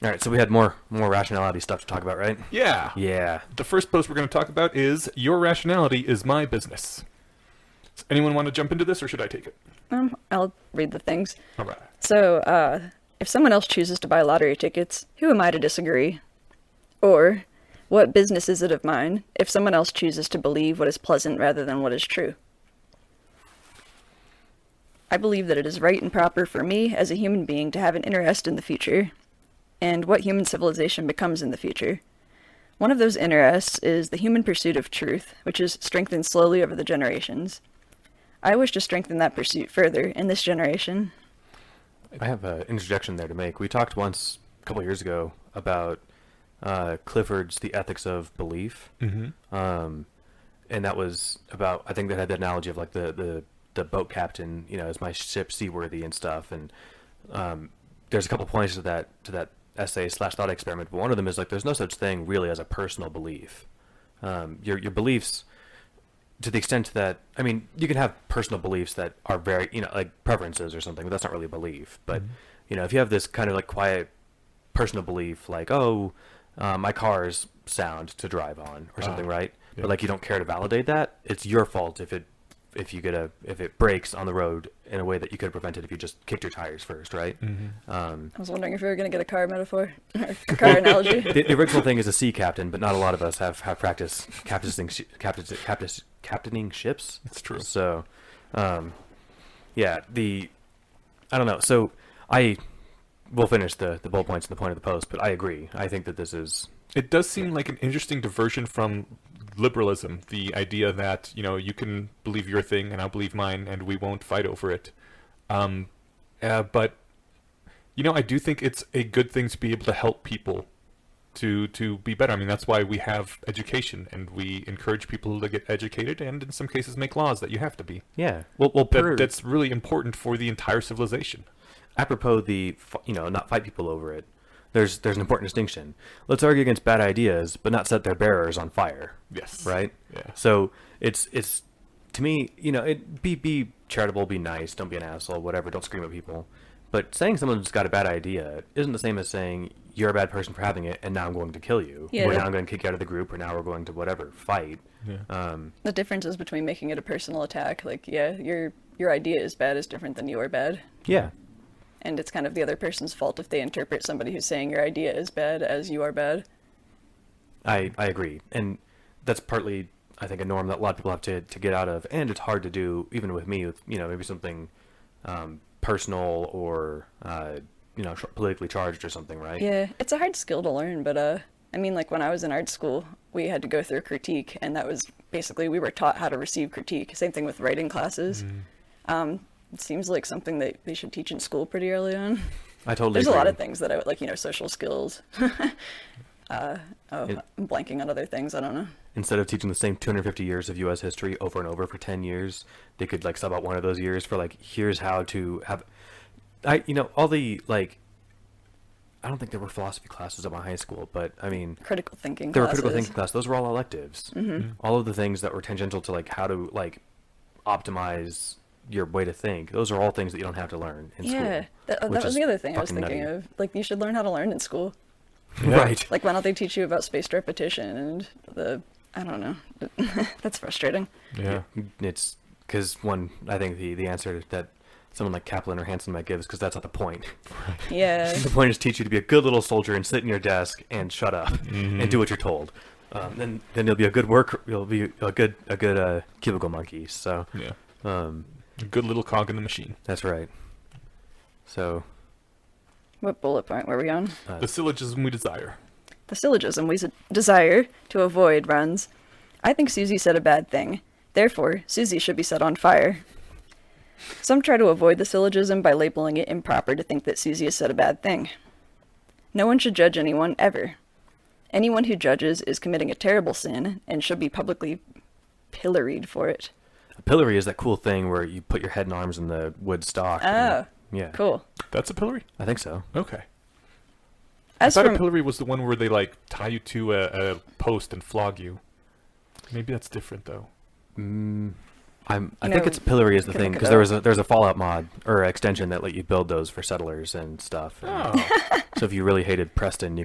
All right, so we had more rationality stuff to talk about, right? Yeah. Yeah. The first post we're going to talk about is Your Rationality is My Business. Does anyone want to jump into this, or should I take it? I'll read the things. All right. So, if someone else chooses to buy lottery tickets, who am I to disagree? Or, what business is it of mine if someone else chooses to believe what is pleasant rather than what is true? I believe that it is right and proper for me as a human being to have an interest in the future, and what human civilization becomes in the future. One of those interests is the human pursuit of truth, which is strengthened slowly over the generations. I wish to strengthen that pursuit further in this generation. I have an interjection there to make. We talked once, a couple of years ago, about Clifford's The Ethics of Belief. Mm-hmm. And that was about, I think that had the analogy of like the boat captain, is my ship seaworthy and stuff. And there's a couple points to that essay/thought experiment, but one of them is like there's no such thing really as a personal belief. Your beliefs, to the extent that, I mean, you can have personal beliefs that are very, like preferences or something, but that's not really a belief. But, if you have this kind of like quiet personal belief, like, my car's sound to drive on or something, right? Yeah. But like you don't care to validate that, it's your fault if it breaks on the road in a way that you could have prevented if you just kicked your tires first, right? Mm-hmm. I was wondering if we were going to get a car metaphor, or a car analogy. The original thing is a sea captain, but not a lot of us have practiced captaining ships. It's true. So, yeah, I don't know. So we'll finish the bullet points and the point of the post, but I agree. I think that this is... It does seem like an interesting diversion from liberalism, the idea that, you can believe your thing and I'll believe mine and we won't fight over it. But, I do think it's a good thing to be able to help people to be better. I mean, that's why we have education, and we encourage people to get educated and in some cases make laws that you have to be. Yeah. That's really important for the entire civilization. Apropos not fight people over it, there's an important distinction. Let's argue against bad ideas, but not set their bearers on fire. Yes. Right? Yeah. So it's to me, be charitable, be nice, don't be an asshole, whatever, don't scream at people. But saying someone's got a bad idea isn't the same as saying you're a bad person for having it and now I'm going to kill you. Yeah. Or now I'm going to kick you out of the group, or now we're going to whatever, fight. Yeah. The difference is between making it a personal attack. Like, yeah, your idea is bad is different than you are bad. Yeah. And it's kind of the other person's fault if they interpret somebody who's saying your idea is bad as you are bad. I agree. And that's partly, I think, a norm that a lot of people have to get out of. And it's hard to do, even with me, with, maybe something personal or, politically charged or something, right? Yeah, it's a hard skill to learn, but, I mean, like, when I was in art school, we had to go through critique, and that was basically, we were taught how to receive critique. Same thing with writing classes. It seems like something that they should teach in school pretty early on. I totally There's agree. a lot of things that I would like, social skills. I'm blanking on other things, I don't know. Instead of teaching the same 250 years of U.S. history over and over for 10 years, they could, like, sub out one of those years for, like, here's how to have... all the, like... I don't think there were philosophy classes at my high school, but, I mean... Critical thinking there classes. were critical thinking classes. Those were all electives. Mm-hmm. All of the things that were tangential to, like, how to, like, optimize your way to think. Those are all things that you don't have to learn in school. Yeah, that was the other thing I was thinking of. Like, you should learn how to learn in school. Yeah. Right. Like, why don't they teach you about spaced repetition and I don't know. That's frustrating. Yeah. It's because, I think the answer that someone like Kaplan or Hansen might give is because that's not the point. Yeah. The point is to teach you to be a good little soldier and sit in your desk and shut up and do what you're told. Then you'll be a good you'll be a good cubicle monkey. So yeah. A good little cog in the machine. That's right. So, what bullet point were we on? The syllogism we desire. The syllogism we desire to avoid runs, I think Susie said a bad thing. Therefore, Susie should be set on fire. Some try to avoid the syllogism by labeling it improper to think that Susie has said a bad thing. No one should judge anyone, ever. Anyone who judges is committing a terrible sin and should be publicly pilloried for it. A pillory is that cool thing where you put your head and arms in the wood stock. Oh, yeah. Cool. That's a pillory? I think so. Okay. I thought a pillory was the one where they, like, tie you to a post and flog you. Maybe that's different, though. I think it's pillory is the thing, because there's a Fallout mod or extension that let you build those for settlers and stuff. Oh. So if you really hated Preston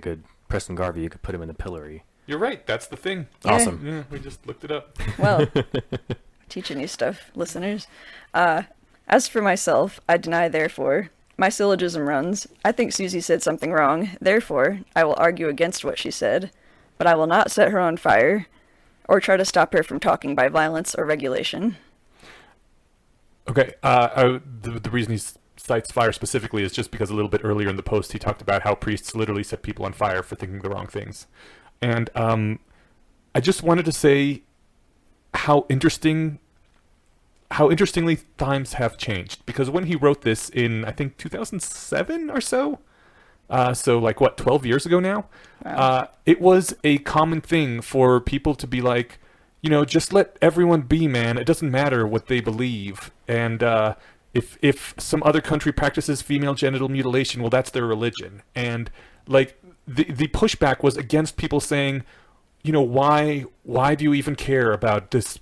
Garvey, you could put him in the pillory. You're right. That's the thing. Yeah. Awesome. Yeah, we just looked it up. Well, teaching you stuff, listeners. As for myself, I deny therefore. My syllogism runs, I think Susie said something wrong, therefore I will argue against what she said, but I will not set her on fire, or try to stop her from talking by violence or regulation. Okay. The reason he cites fire specifically is just because a little bit earlier in the post he talked about how priests literally set people on fire for thinking the wrong things. And I just wanted to say how interestingly times have changed. Because when he wrote this in, I think, 2007 or so, so like, what, 12 years ago now? Wow. It was a common thing for people to be like, just let everyone be, man. It doesn't matter what they believe. And if some other country practices female genital mutilation, well, that's their religion. And like the pushback was against people saying, why do you even care about this,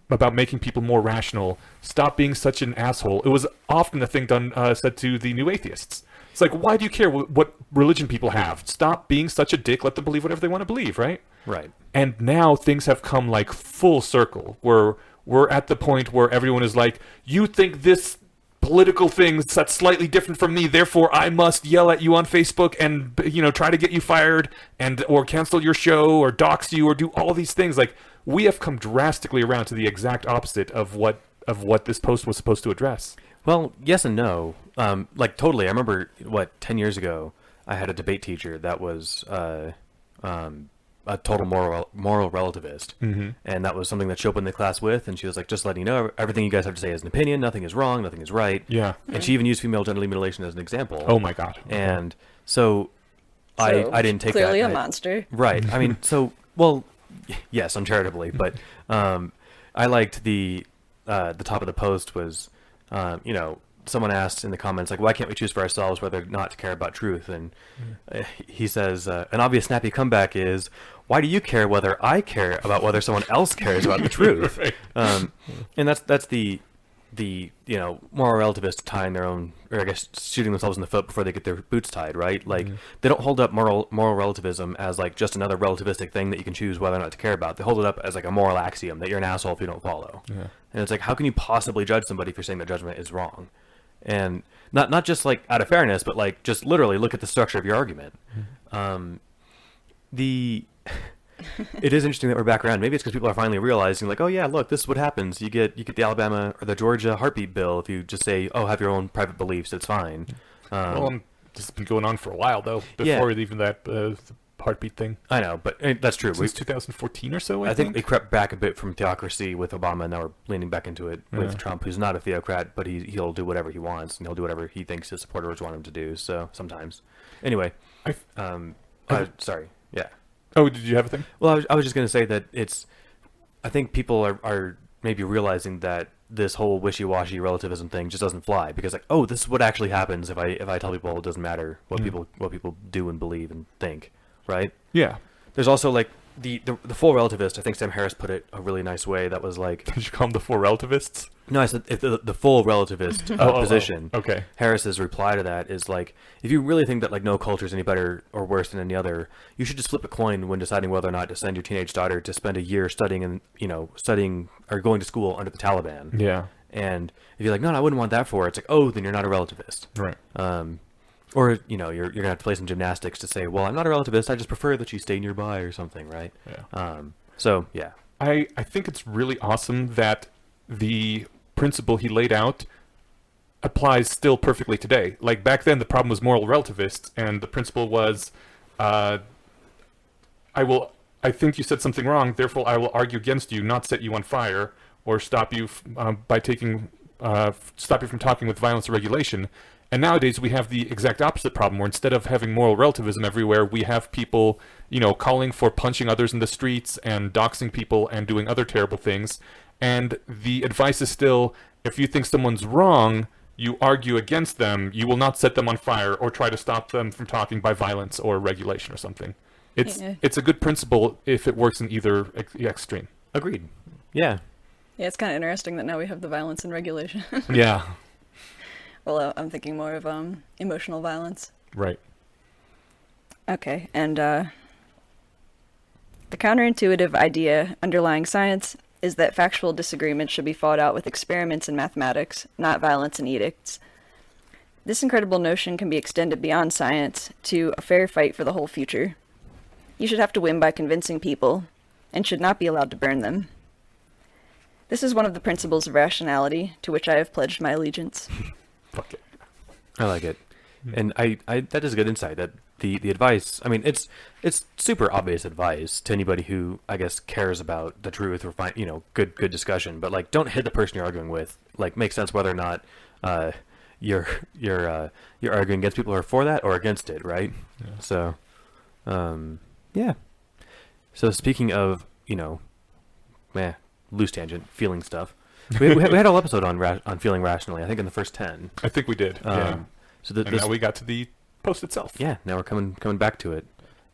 about making people more rational? Stop being such an asshole. It was often a thing said to the new atheists. It's like, why do you care what religion people have? Stop being such a dick. Let them believe whatever they want to believe, right? Right. And now things have come like full circle, where we're at the point where everyone is like, you think this political thing that's slightly different from me, therefore I must yell at you on Facebook and try to get you fired or cancel your show or dox you or do all these things. Like, we have come drastically around to the exact opposite of what this post was supposed to address. Well, yes and no. Like, totally. I remember, 10 years ago, I had a debate teacher that was a total moral relativist. Mm-hmm. And that was something that she opened the class with, and she was like, just letting you know, everything you guys have to say is an opinion, nothing is wrong, nothing is right. Yeah. And she even used female genital mutilation as an example. Oh my God. And so I didn't take clearly that. a monster. Right. I mean, well, yes, uncharitably, but I liked the top of the post was, someone asked in the comments, like, why can't we choose for ourselves whether or not to care about truth? And he says, an obvious snappy comeback is, why do you care whether I care about whether someone else cares about the truth? Right. And that's the moral relativists tying their own, or I guess shooting themselves in the foot before they get their boots tied, right? Like, they don't hold up moral relativism as like just another relativistic thing that you can choose whether or not to care about. They hold it up as like a moral axiom that you're an asshole if you don't follow. Yeah. And it's like, how can you possibly judge somebody if you're saying that judgment is wrong? And not just like out of fairness, but like just literally look at the structure of your argument. It is interesting that we're back around. Maybe it's because people are finally realizing, like, oh yeah, look, this is what happens. You get the Alabama or the Georgia heartbeat bill if you just say, oh, have your own private beliefs, it's fine. Well, this has been going on for a while though, before even that heartbeat thing. I know, but that's true. Since 2014 or so, I think think it crept back a bit from theocracy with Obama, and now we're leaning back into it with Trump, who's not a theocrat, but he'll do whatever he wants, and he'll do whatever he thinks his supporters want him to do. So sometimes, anyway, sorry, yeah. Oh, did you have a thing? Well, I was just going to say that I think people are maybe realizing that this whole wishy-washy relativism thing just doesn't fly, because like, oh, this is what actually happens if I tell people it doesn't matter what people do and believe and think, right? Yeah. There's also like the full relativist. I think Sam Harris put it a really nice way. That was like, Did you call them the four relativists? no, I said if the full relativist position. Okay. Harris's reply to that is like, if you really think that like no culture is any better or worse than any other, you should just flip a coin when deciding whether or not to send your teenage daughter to spend a year studying or going to school under the Taliban. Yeah. And if you're like, no, I wouldn't want that for her, it's like, oh, then you're not a relativist. Right. Or you're gonna have to play some gymnastics to say, well, I'm not a relativist, I just prefer that she stay nearby or something, right? Yeah. So yeah. I think it's really awesome that the principle he laid out applies still perfectly today. Like, back then the problem was moral relativists, and the principle was, I think you said something wrong, therefore I will argue against you, not set you on fire, or stop you stop you from talking with violence or regulation. And nowadays we have the exact opposite problem, where instead of having moral relativism everywhere, we have people, calling for punching others in the streets and doxing people and doing other terrible things. And the advice is still, if you think someone's wrong, you argue against them. You will not set them on fire or try to stop them from talking by violence or regulation or something. It's a good principle if it works in either extreme. Agreed. Yeah. Yeah, it's kind of interesting that now we have the violence and regulation. Yeah. Well, I'm thinking more of emotional violence. Right. Okay, and the counterintuitive idea underlying science is that factual disagreements should be fought out with experiments in mathematics, not violence and edicts. This incredible notion can be extended beyond science to a fair fight for the whole future. You should have to win by convincing people, and should not be allowed to burn them. This is one of the principles of rationality to which I have pledged my allegiance. Fuck it. I like it. And I that is a good insight. That the advice, I mean, it's super obvious advice to anybody who, I guess, cares about the truth or find, good discussion. But like, don't hit the person you're arguing with. Like, make sense whether or not you're arguing against people who are for that or against it, right? Yeah. So, yeah. So speaking of, loose tangent, feeling stuff. We had a whole episode on feeling rationally. I think in the first 10. I think we did. Yeah. So And now we got to the post itself. yeah, now we're coming back to it.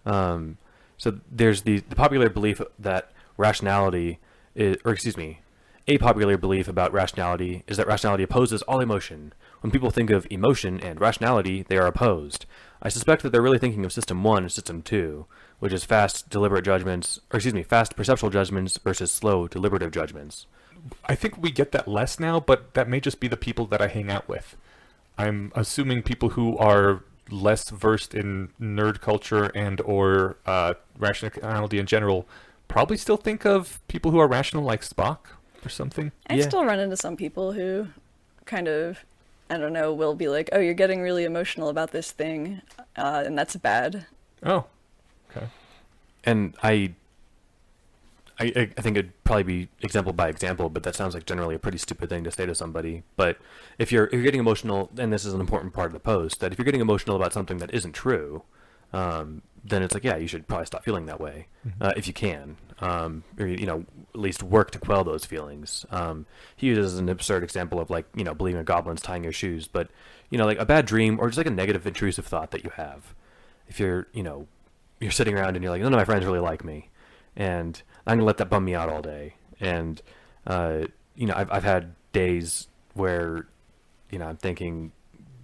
So there's the popular belief that rationality is, or excuse me, a popular belief about rationality is that rationality opposes all emotion. When people think of emotion and rationality, they are opposed. I suspect that they're really thinking of System 1 and System 2, which is fast perceptual judgments versus slow deliberative judgments. I think we get that less now, but that may just be the people that I hang out with. I'm assuming people who are less versed in nerd culture and or rationality in general probably still think of people who are rational like Spock or something. I still run into some people who kind of, I don't know, will be like, oh, you're getting really emotional about this thing, and that's bad. Oh, okay. And I think it'd probably be example by example, but that sounds like generally a pretty stupid thing to say to somebody. But if you're getting emotional, and this is an important part of the post, that if you're getting emotional about something that isn't true, then it's like, yeah, you should probably stop feeling that way, if you can, or at least work to quell those feelings. He uses an absurd example of like, believing in goblins tying your shoes, but like a bad dream or just like a negative intrusive thought that you have. If you're sitting around and you're like, none of my friends really like me, and I'm gonna let that bum me out all day. And I've had days where I'm thinking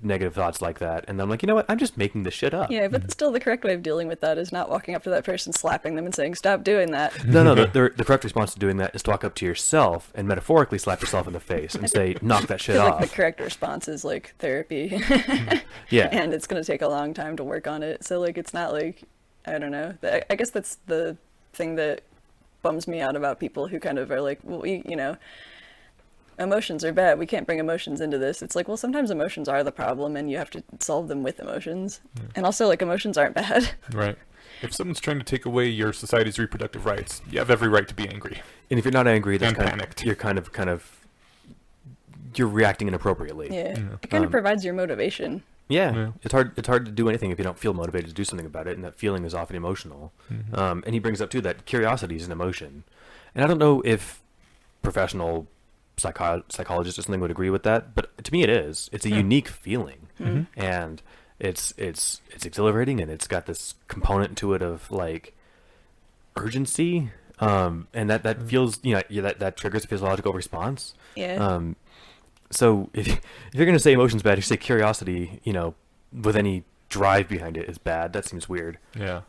negative thoughts like that, and I'm like, you know what? I'm just making this shit up. Yeah, but still the correct way of dealing with that is not walking up to that person, slapping them and saying, stop doing that. No, the correct response to doing that is to walk up to yourself and metaphorically slap yourself in the face and say, knock that shit I feel off. like the correct response is like therapy. Yeah. And it's going to take a long time to work on it. So like, it's not like, I don't know. I guess that's the thing that bums me out about people who kind of are like, well, emotions are bad. We can't bring emotions into this. It's like, well, sometimes emotions are the problem and you have to solve them with emotions. Yeah. And also, like, emotions aren't bad. Right. If someone's trying to take away your society's reproductive rights, you have every right to be angry. And if you're not angry, that's And kind panicked. of, you're kind of you're reacting inappropriately. Yeah. Yeah. It kind of Um, provides your motivation. Yeah. Yeah. It's hard to do anything if you don't feel motivated to do something about it, and that feeling is often emotional. Mhm. And he brings up too that curiosity is an emotion, and I don't know if professional psychologists or something would agree with that, but to me it is. It's a Yeah. unique feeling, Mhm. and it's exhilarating, and it's got this component to it of like urgency, and that feels that triggers a physiological response. Yeah. So if you're gonna say emotion's bad, you say curiosity, with any drive behind it is bad. That seems weird. Yeah.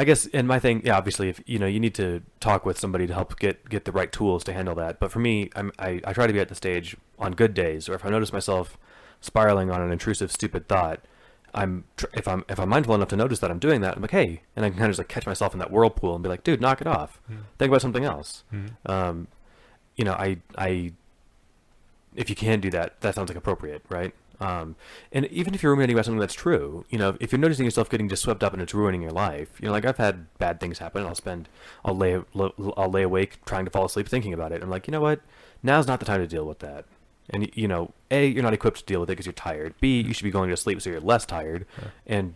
I guess, and my thing, yeah, obviously, if you need to talk with somebody to help get the right tools to handle that. But for me, I try to be at the stage on good days, or if I notice myself spiraling on an intrusive, stupid thought, if I'm mindful enough to notice that I'm doing that, I'm like, hey, and I can kind of just like catch myself in that whirlpool and be like, dude, knock it off. Think about something else. Mhm. I if you can do that, that sounds like appropriate, right? And even if you're ruminating about something that's true, if you're noticing yourself getting just swept up and it's ruining your life, like I've had bad things happen. I'll lay awake trying to fall asleep thinking about it. I'm like, you know what? Now's not the time to deal with that. And A, you're not equipped to deal with it because you're tired. B, you should be going to sleep so you're less tired. Yeah. And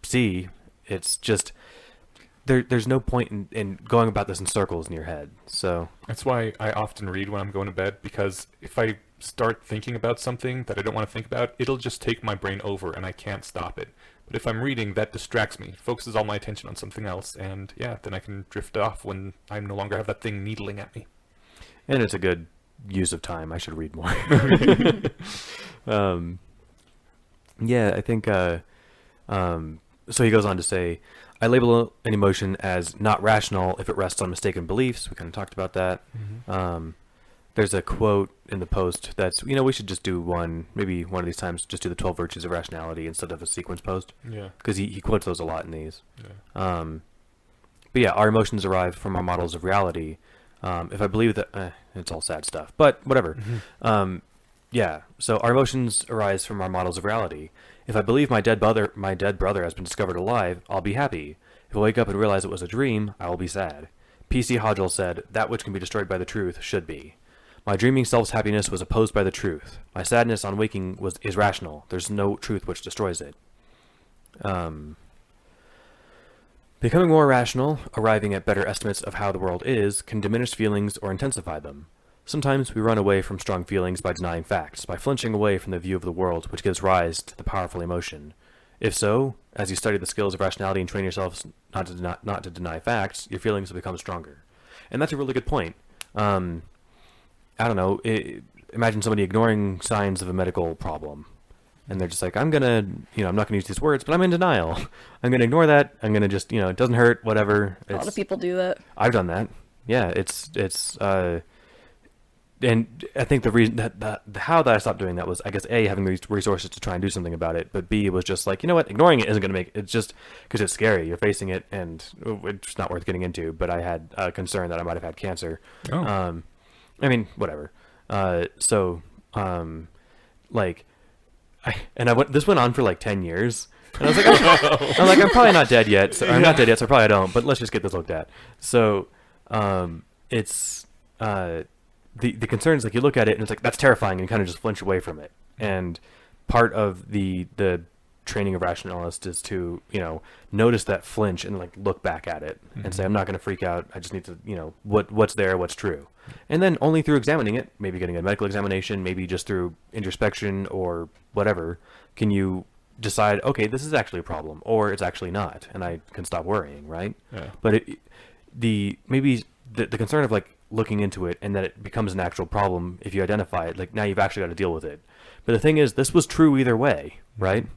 C, it's just there's no point in going about this in circles in your head. So That's why I often read when I'm going to bed, because if I start thinking about something that I don't want to think about, it'll just take my brain over and I can't stop it. But if I'm reading, that distracts me, focuses all my attention on something else, and yeah, then I can drift off when I no longer have that thing needling at me. and it's a good use of time. I should read more. Yeah, I think so he goes on to say, I label an emotion as not rational if it rests on mistaken beliefs. We kind of talked about that. There's a quote in the post that's, we should just do maybe one of these times, just do the 12 virtues of rationality instead of a sequence post. Yeah. Because he quotes those a lot in these. Yeah. But yeah, our emotions arrive from our models of reality. If I believe that, it's all sad stuff, but whatever. Yeah, so our emotions arise from our models of reality. If I believe my dead brother has been discovered alive, I'll be happy. If I wake up and realize it was a dream, I will be sad. P.C. Hodgel said, that which can be destroyed by the truth should be. My dreaming self's happiness was opposed by the truth. My sadness on waking is rational. There's no truth which destroys it. Becoming more rational, arriving at better estimates of how the world is, can diminish feelings or intensify them. Sometimes we run away from strong feelings by denying facts, by flinching away from the view of the world which gives rise to the powerful emotion. If so, as you study the skills of rationality and train yourselves not to deny facts, your feelings will become stronger. And that's a really good point. I don't know, imagine somebody ignoring signs of a medical problem. And they're just like, I'm not going to use these words, but I'm in denial. I'm going to ignore that. I'm going to just, it doesn't hurt, whatever. A lot of people do that. I've done that. Yeah, and I think the reason how that I stopped doing that was, I guess, A, having the resources to try and do something about it, but B, it was just like, you know what, ignoring it isn't going to it's just because it's scary. You're facing it, and it's not worth getting into, but I had a concern that I might have had cancer. Oh. I mean, whatever. This went on for like 10 years. And I was like, I'm probably not dead yet. I'm not dead yet, so probably I don't, but let's just get this looked at. So, the concern is, like, you look at it and it's like, that's terrifying, and you kind of just flinch away from it. And part of the training of rationalist is to, notice that flinch and, like, look back at it and say, I'm not going to freak out. I just need to, what's there, what's true. And then only through examining it, maybe getting a medical examination, maybe just through introspection or whatever, can you decide, okay, this is actually a problem, or it's actually not, and I can stop worrying, right? Yeah. But the concern of, like, looking into it and that it becomes an actual problem, if you identify it, like, now you've actually got to deal with it. But the thing is, this was true either way, right?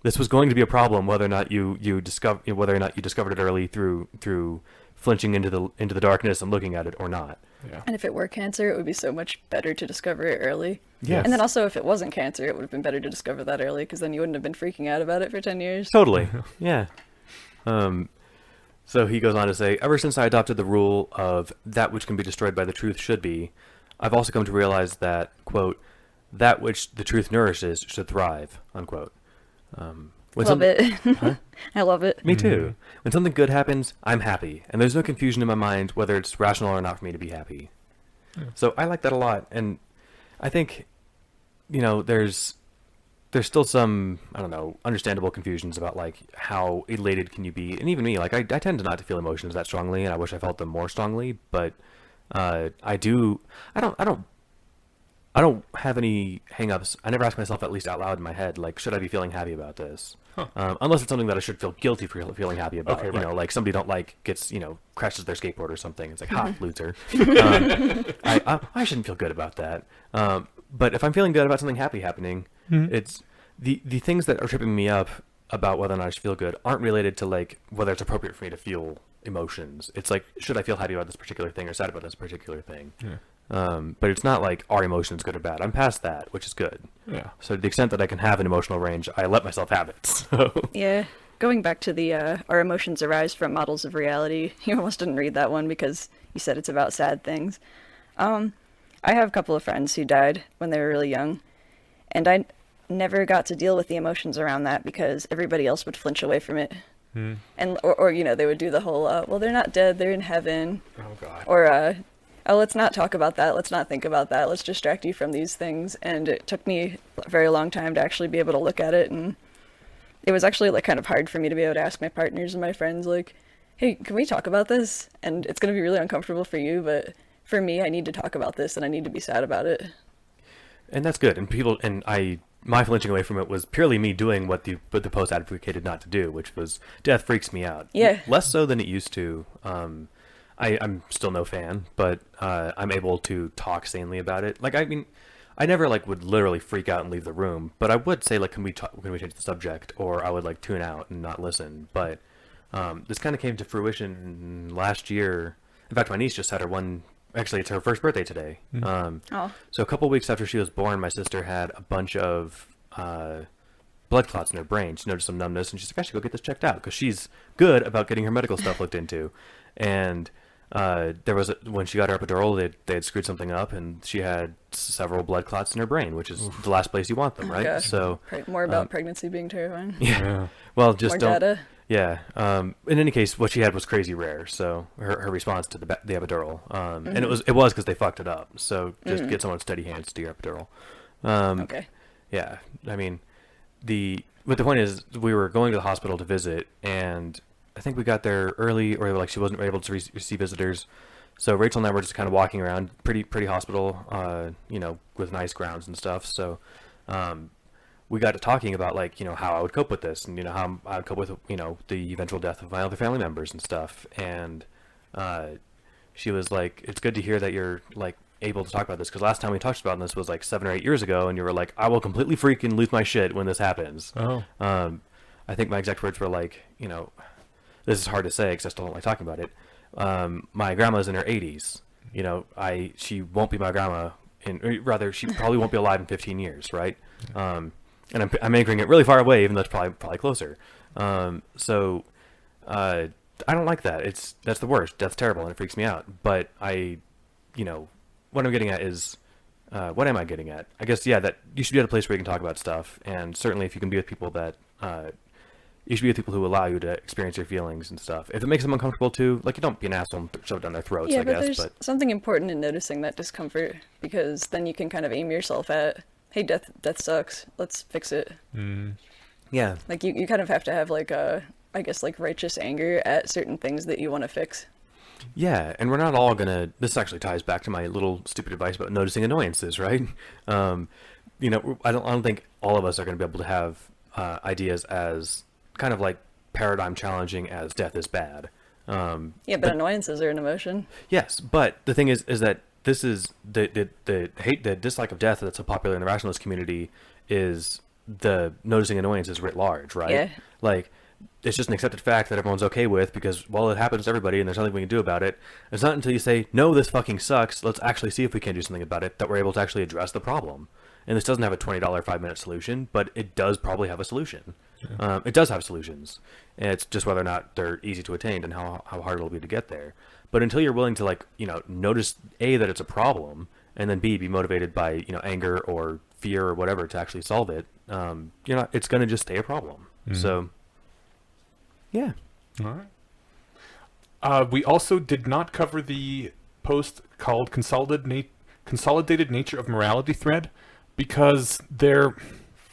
This was going to be a problem whether or not you discovered it early through flinching into the darkness and looking at it or not. Yeah. And if it were cancer, it would be so much better to discover it early. Yes. And then also, if it wasn't cancer, it would have been better to discover that early, because then you wouldn't have been freaking out about it for 10 years. Totally. Yeah. So he goes on to say, ever since I adopted the rule of that which can be destroyed by the truth should be, I've also come to realize that, quote, that which the truth nourishes should thrive, unquote. Love it. Huh? I love it. Me too. When something good happens, I'm happy, and there's no confusion in my mind whether it's rational or not for me to be happy. Yeah. So I like that a lot, and I think, there's still some, I don't know, understandable confusions about, like, how elated can you be, and even me, like, I tend to not to feel emotions that strongly, and I wish I felt them more strongly, but I don't have any hang-ups. I never ask myself, at least out loud in my head, like, should I be feeling happy about this? Huh. Unless it's something that I should feel guilty for feeling happy about. Okay, right. Like somebody don't like gets, crashes their skateboard or something. It's like, ha, loser. I shouldn't feel good about that. But if I'm feeling good about something happy happening, it's the things that are tripping me up about whether or not I should feel good aren't related to, like, whether it's appropriate for me to feel emotions. It's like, should I feel happy about this particular thing or sad about this particular thing? Yeah. But it's not like, are emotions good or bad? I'm past that, which is good. Yeah. So to the extent that I can have an emotional range, I let myself have it. So. Yeah. Going back to the our emotions arise from models of reality, you almost didn't read that one because you said it's about sad things. I have a couple of friends who died when they were really young, and I never got to deal with the emotions around that because everybody else would flinch away from it. And or they would do the whole well, they're not dead, they're in heaven. Oh God. Or oh, let's not talk about that, let's not think about that, let's distract you from these things. And it took me a very long time to actually be able to look at it, and it was actually, like, kind of hard for me to be able to ask my partners and my friends, like, hey, can we talk about this? And it's going to be really uncomfortable for you, but for me, I need to talk about this and I need to be sad about it. And that's good. And my flinching away from it was purely me doing what the post advocated not to do, which was, death freaks me out. Yeah. Less so than it used to. I'm still no fan, but I'm able to talk sanely about it. Like, I mean, I never like would literally freak out and leave the room, but I would say like, can we change the subject, or I would like tune out and not listen. But this kind of came to fruition last year. In fact, my niece just had her one. Actually, it's her first birthday today. Oh. So a couple weeks after she was born, my sister had a bunch of blood clots in her brain. She noticed some numbness, and she's like, I should go get this checked out, because she's good about getting her medical stuff looked into. And when she got her epidural, they had screwed something up, and she had several blood clots in her brain, which is the last place you want them, right? Gosh. So More about pregnancy being terrifying. Yeah. well, just More don't. data. Yeah. In any case, what she had was crazy rare. So her response to the epidural, and it was because they fucked it up. So just get someone steady hands to do your epidural. Okay. Yeah. I mean, but the point is, we were going to the hospital to visit, and I think we got there early, or like she wasn't able to receive visitors. So Rachel and I were just kind of walking around, pretty hospital, with nice grounds and stuff. So, we got to talking about like, how I would cope with this, and how I would cope with, the eventual death of my other family members and stuff. And she was like, it's good to hear that you're like able to talk about this, because last time we talked about this was like 7 or 8 years ago, and you were like, I will completely freak and lose my shit when this happens. Oh. I think my exact words were like, this is hard to say because I still don't like talking about it. My grandma's in her 80s. She won't be my grandma, or rather, she probably won't be alive in 15 years, right? And I'm anchoring it really far away, even though it's probably closer. So I don't like that. That's the worst. That's terrible, and it freaks me out. But what I'm getting at is, what am I getting at? I guess, yeah, that you should be at a place where you can talk about stuff, and certainly if you can be with people that, you should be with people who allow you to experience your feelings and stuff. If it makes them uncomfortable too, like, you don't be an asshole and shove it down their throats, Yeah, I but guess. there's something important in noticing that discomfort, because then you can kind of aim yourself at, hey, death sucks. Let's fix it. Yeah. Like, you kind of have to have, like, I guess, like, righteous anger at certain things that you want to fix. Yeah, and we're not all gonna. This actually ties back to my little stupid advice about noticing annoyances, right? I don't think all of us are gonna be able to have ideas as kind of like paradigm challenging as death is bad. Yeah, but annoyances are an emotion. Yes, but the thing is that this is the hate, the dislike of death that's so popular in the rationalist community is the noticing annoyances writ large, right? Yeah. Like, it's just an accepted fact that everyone's okay with, because, well, it happens to everybody and there's nothing we can do about it. It's not until you say, no, this fucking sucks, let's actually see if we can do something about it, that we're able to actually address the problem. And this doesn't have a $20 5-minute solution, but it does probably have a solution. Yeah. It does have solutions. And it's just whether or not they're easy to attain and how hard it'll be to get there. But until you're willing to, like, notice, A, that it's a problem, and then B, be motivated by, anger or fear or whatever to actually solve it, it's going to just stay a problem. So, yeah. All right. We also did not cover the post called Consolidated Nature of Morality thread, because there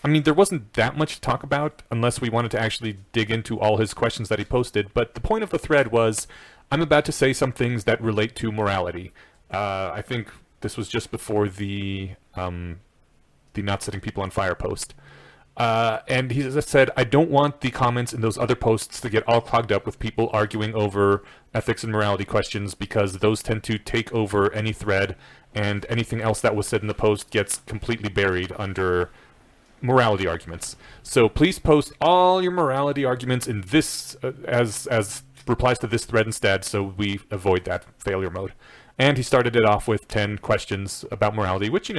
wasn't that much to talk about unless we wanted to actually dig into all his questions that he posted. But the point of the thread was, I'm about to say some things that relate to morality. I think this was just before the not setting people on fire post. And he said, I don't want the comments in those other posts to get all clogged up with people arguing over ethics and morality questions, because those tend to take over any thread, and anything else that was said in the post gets completely buried under morality arguments. So please post all your morality arguments in this as replies to this thread instead, so we avoid that failure mode. And he started it off with 10 questions about morality, which,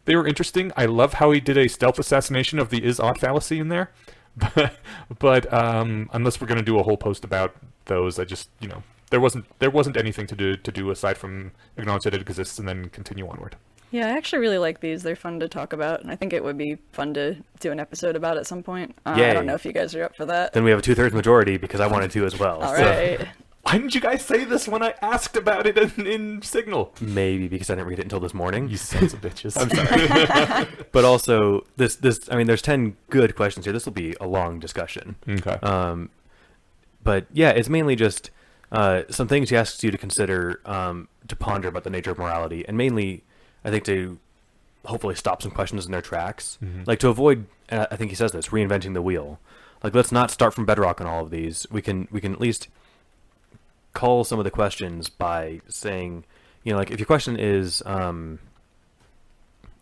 they were interesting. I love how he did a stealth assassination of the is-ought fallacy in there. But unless we're going to do a whole post about those, I just, there wasn't anything to do aside from acknowledge that it exists and then continue onward. Yeah, I actually really like these. They're fun to talk about, and I think it would be fun to do an episode about at some point. I don't know if you guys are up for that. Then we have a 2/3 majority, because I wanted to as well. All right. Why didn't you guys say this when I asked about it in Signal? Maybe because I didn't read it until this morning. You sons of bitches. I'm sorry. But also, there's 10 good questions here. This will be a long discussion. Okay. But yeah, it's mainly just some things he asks you to consider, to ponder about the nature of morality, and mainly, I think, to hopefully stop some questions in their tracks. Mm-hmm. Like, to avoid, I think he says this, reinventing the wheel. Like, let's not start from bedrock on all of these. We can at least call some of the questions by saying, like, if your question is,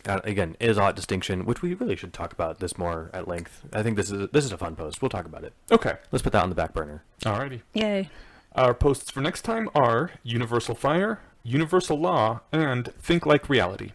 again, is ought distinction, which we really should talk about this more at length. I think this is a fun post. We'll talk about it. Okay. Let's put that on the back burner. Alrighty. Yay. Our posts for next time are universal fire, universal law, and think like reality.